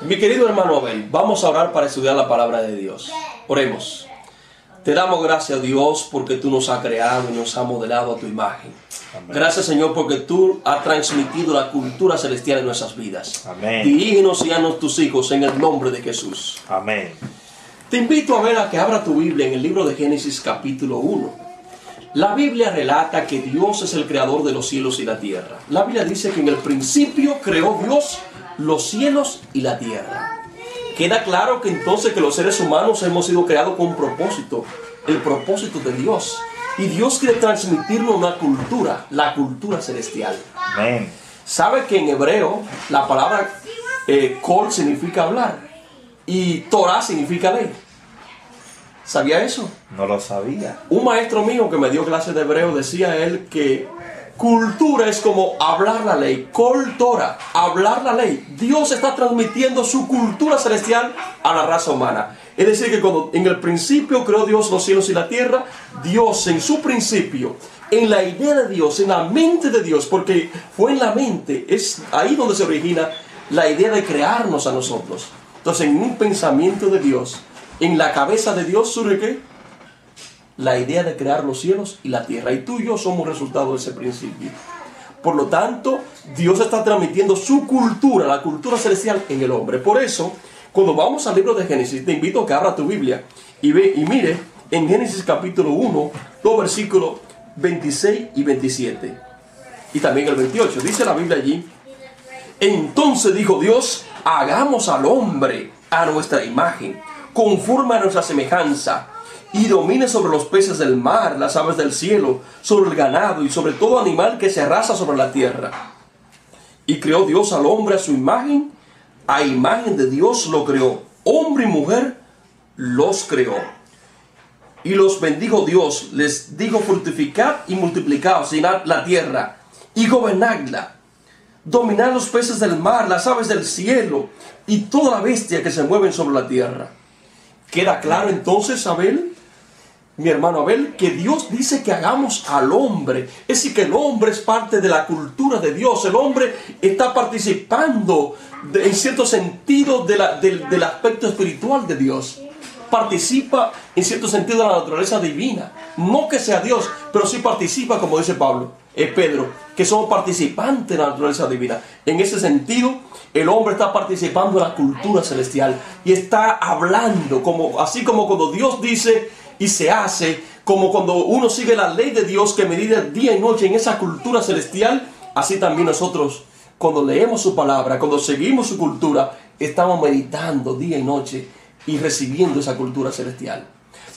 Mi querido hermano Abel, vamos a orar para estudiar la palabra de Dios. Oremos. Te damos gracias, Dios, porque tú nos has creado y nos has modelado a tu imagen. Amén. Gracias, Señor, porque tú has transmitido la cultura celestial en nuestras vidas. Amén. Dirígenos y haznos tus hijos en el nombre de Jesús. Amén. Te invito a ver a que abra tu Biblia en el libro de Génesis capítulo 1. La Biblia relata que Dios es el creador de los cielos y la tierra. La Biblia dice que en el principio creó Dios los cielos y la tierra. Queda claro que entonces que los seres humanos hemos sido creados con un propósito, el propósito de Dios. Y Dios quiere transmitirnos una cultura, la cultura celestial. Amén. ¿Sabe que en hebreo la palabra kol significa hablar y Torah significa ley? ¿Sabía eso? No lo sabía. Un maestro mío que me dio clases de hebreo decía él que cultura es como hablar la ley. Kol Torah, hablar la ley. Dios está transmitiendo su cultura celestial a la raza humana. Es decir, que cuando en el principio creó Dios los cielos y la tierra, Dios en su principio, en la idea de Dios, en la mente de Dios, porque fue en la mente, es ahí donde se origina la idea de crearnos a nosotros. Entonces, en un pensamiento de Dios, en la cabeza de Dios surge ¿qué? La idea de crear los cielos y la tierra. Y tú y yo somos resultado de ese principio. Por lo tanto, Dios está transmitiendo su cultura, la cultura celestial en el hombre. Por eso, cuando vamos al libro de Génesis, te invito a que abra tu Biblia y mire en Génesis capítulo 1, los versículos 26 y 27. Y también el 28. Dice la Biblia allí: entonces dijo Dios, hagamos al hombre a nuestra imagen, conforme a nuestra semejanza, y domine sobre los peces del mar, las aves del cielo, sobre el ganado y sobre todo animal que se arrastra sobre la tierra. Y creó Dios al hombre a su imagen, a imagen de Dios lo creó, hombre y mujer los creó. Y los bendijo Dios, les dijo: fructificad y multiplicaos, llenad la tierra y gobernadla. Dominad los peces del mar, las aves del cielo y toda la bestia que se mueven sobre la tierra. ¿Queda claro entonces, Abel, mi hermano Abel, que Dios dice que hagamos al hombre? Es decir, que el hombre es parte de la cultura de Dios. El hombre está participando en cierto sentido del aspecto espiritual de Dios. Participa en cierto sentido de la naturaleza divina. No que sea Dios, pero sí participa, como dice Pedro, que somos participantes de la naturaleza divina. En ese sentido, el hombre está participando en la cultura celestial y está hablando, así como cuando Dios dice y se hace, como cuando uno sigue la ley de Dios que medita día y noche en esa cultura celestial. Así también nosotros, cuando leemos su palabra, cuando seguimos su cultura, estamos meditando día y noche y recibiendo esa cultura celestial.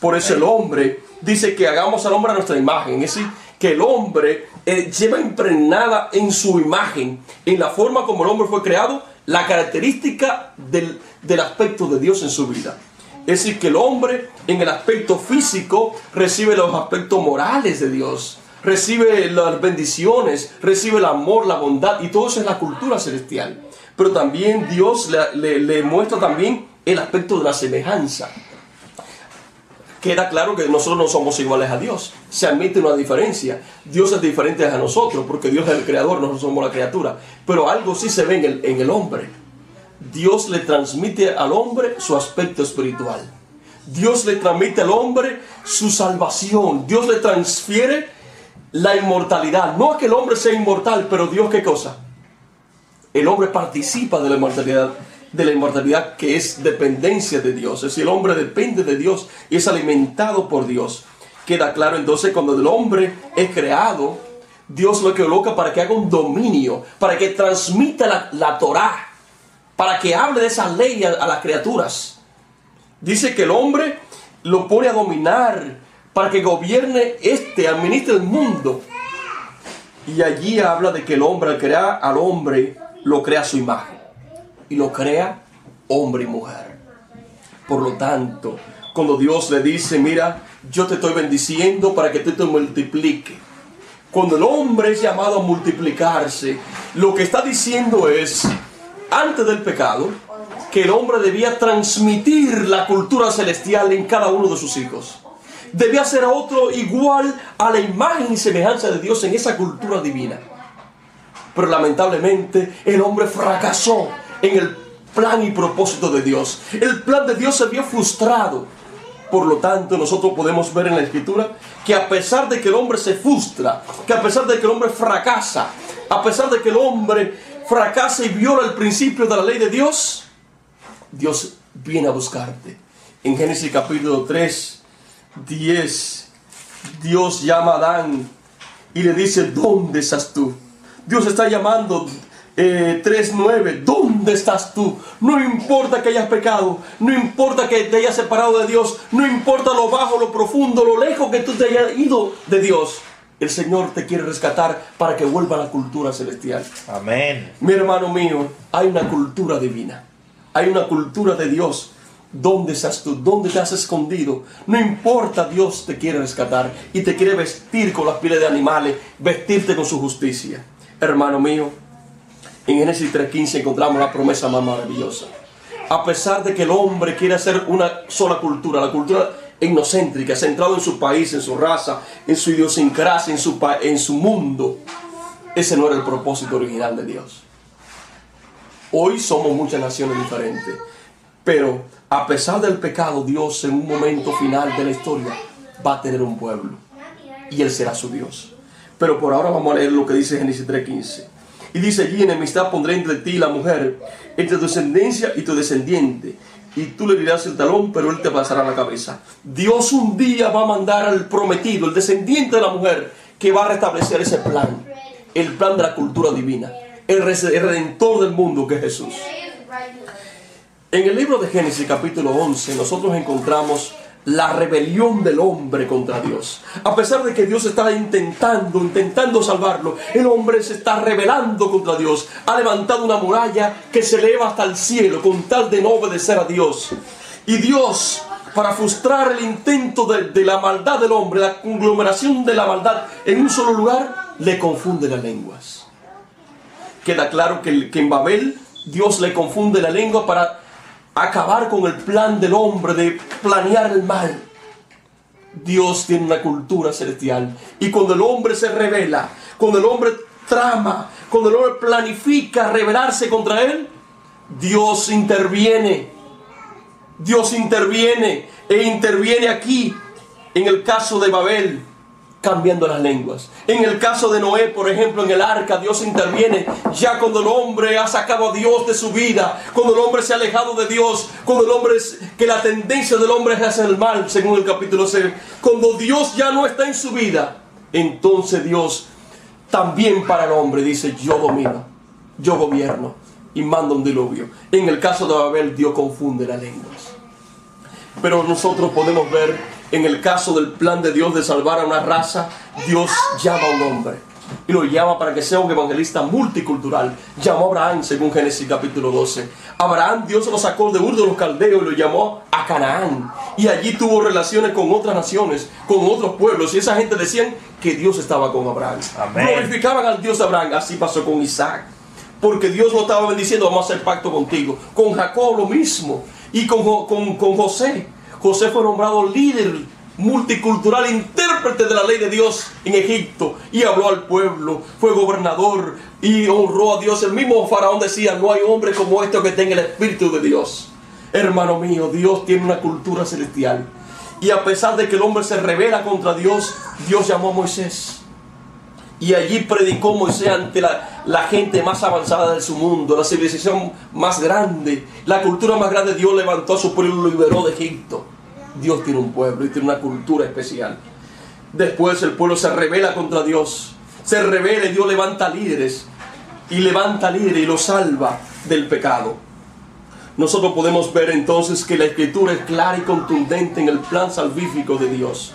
Por eso el hombre dice que hagamos al hombre a nuestra imagen. Es decir, que el hombre lleva impregnada en su imagen, en la forma como el hombre fue creado, la característica del aspecto de Dios en su vida. Es decir, que el hombre en el aspecto físico recibe los aspectos morales de Dios, recibe las bendiciones, recibe el amor, la bondad, y todo eso es la cultura celestial. Pero también Dios le muestra también el aspecto de la semejanza. Queda claro que nosotros no somos iguales a Dios. Se admite una diferencia. Dios es diferente a nosotros, porque Dios es el creador, nosotros somos la criatura. Pero algo sí se ve en el hombre. Dios le transmite al hombre su aspecto espiritual. Dios le transmite al hombre su salvación. Dios le transfiere la inmortalidad. No es que el hombre sea inmortal, pero Dios, ¿qué cosa? El hombre participa de la inmortalidad que es dependencia de Dios. Es decir, el hombre depende de Dios y es alimentado por Dios. Queda claro entonces cuando el hombre es creado, Dios lo coloca para que haga un dominio, para que transmita la Torah, para que hable de esa ley a las criaturas. Dice que el hombre lo pone a dominar, para que gobierne administre el mundo. Y allí habla de que el hombre, al crear al hombre, lo crea a su imagen. Y lo crea hombre y mujer. Por lo tanto, cuando Dios le dice: mira, yo te estoy bendiciendo para que tú te multipliques. Cuando el hombre es llamado a multiplicarse, lo que está diciendo es, antes del pecado, que el hombre debía transmitir la cultura celestial en cada uno de sus hijos. Debía ser a otro igual a la imagen y semejanza de Dios en esa cultura divina. Pero lamentablemente el hombre fracasó en el plan y propósito de Dios. El plan de Dios se vio frustrado. Por lo tanto, nosotros podemos ver en la Escritura que a pesar de que el hombre se frustra, que a pesar de que el hombre fracasa, a pesar de que el hombre fracasa y viola el principio de la ley de Dios, Dios viene a buscarte. En Génesis capítulo 3, 10, Dios llama a Adán y le dice: ¿dónde estás tú? Dios está llamando. 3:9, ¿dónde estás tú? No importa que hayas pecado, no importa que te hayas separado de Dios, no importa lo bajo, lo profundo, lo lejos que tú te hayas ido de Dios, el Señor te quiere rescatar para que vuelva a la cultura celestial. Amén. Mi hermano mío, hay una cultura divina, hay una cultura de Dios. ¿Dónde estás tú? ¿Dónde te has escondido? No importa, Dios te quiere rescatar y te quiere vestir con las pieles de animales, vestirte con su justicia. Hermano mío, en Génesis 3:15 encontramos la promesa más maravillosa. A pesar de que el hombre quiere hacer una sola cultura, la cultura etnocéntrica, centrado en su país, en su raza, en su idiosincrasia, en su mundo, ese no era el propósito original de Dios. Hoy somos muchas naciones diferentes, pero a pesar del pecado, Dios en un momento final de la historia va a tener un pueblo y Él será su Dios. Pero por ahora vamos a leer lo que dice Génesis 3:15. Y dice allí: enemistad pondré entre ti y la mujer, entre tu descendencia y tu descendiente, y tú le dirás el talón, pero él te pasará la cabeza. Dios un día va a mandar al prometido, el descendiente de la mujer, que va a restablecer ese plan, el plan de la cultura divina, el redentor del mundo, que es Jesús. En el libro de Génesis capítulo 11 nosotros encontramos la rebelión del hombre contra Dios. A pesar de que Dios está intentando salvarlo, el hombre se está rebelando contra Dios. Ha levantado una muralla que se eleva hasta el cielo con tal de no obedecer a Dios. Y Dios, para frustrar el intento de la maldad del hombre, la conglomeración de la maldad en un solo lugar, le confunde las lenguas. Queda claro que en Babel Dios le confunde la lengua para acabar con el plan del hombre de planear el mal. Dios tiene una cultura celestial, y cuando el hombre se rebela, cuando el hombre trama, cuando el hombre planifica rebelarse contra él, Dios interviene. Dios interviene aquí en el caso de Babel, cambiando las lenguas. En el caso de Noé, por ejemplo, en el arca, Dios interviene ya cuando el hombre ha sacado a Dios de su vida, cuando el hombre se ha alejado de Dios, cuando el hombre que la tendencia del hombre es hacer el mal, según el capítulo 6. Cuando Dios ya no está en su vida, entonces Dios también para el hombre dice: yo domino, yo gobierno, y mando un diluvio. En el caso de Babel, Dios confunde las lenguas. Pero nosotros podemos ver, en el caso del plan de Dios de salvar a una raza, Dios llama a un hombre y lo llama para que sea un evangelista multicultural. Llamó a Abraham, según Génesis capítulo 12. Abraham, Dios lo sacó de Ur de los Caldeos y lo llamó a Canaán, y allí tuvo relaciones con otras naciones, con otros pueblos, y esa gente decían que Dios estaba con Abraham. Amén. Glorificaban al Dios de Abraham. Así pasó con Isaac, porque Dios lo estaba bendiciendo: vamos a hacer pacto contigo. Con Jacob lo mismo, y con José. José fue nombrado líder multicultural, intérprete de la ley de Dios en Egipto, y habló al pueblo, fue gobernador y honró a Dios. El mismo faraón decía: no hay hombre como este que tenga el Espíritu de Dios. Hermano mío, Dios tiene una cultura celestial, y a pesar de que el hombre se rebela contra Dios, Dios llamó a Moisés, y allí predicó Moisés ante la gente más avanzada de su mundo, la civilización más grande, la cultura más grande. Dios levantó a su pueblo y lo liberó de Egipto. Dios tiene un pueblo y tiene una cultura especial. Después el pueblo se rebela contra Dios, se rebela, y Dios levanta líderes y lo salva del pecado. Nosotros podemos ver entonces que la Escritura es clara y contundente en el plan salvífico de Dios.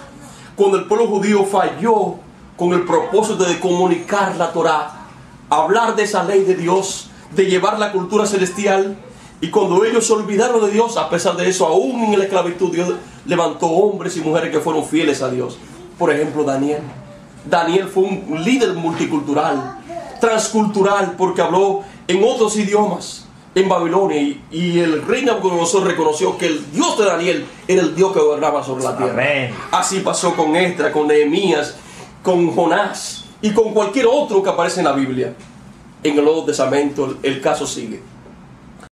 Cuando el pueblo judío falló con el propósito de comunicar la Torá, hablar de esa ley de Dios, de llevar la cultura celestial, y cuando ellos se olvidaron de Dios, a pesar de eso, aún en la esclavitud, Dios levantó hombres y mujeres que fueron fieles a Dios. Por ejemplo, Daniel. Daniel fue un líder multicultural, transcultural, porque habló en otros idiomas en Babilonia, y el rey Nabucodonosor reconoció que el Dios de Daniel era el Dios que gobernaba sobre la tierra. Amén. Así pasó con Esdras, con Nehemías, con Jonás y con cualquier otro que aparece en la Biblia. En el Nuevo Testamento el caso sigue.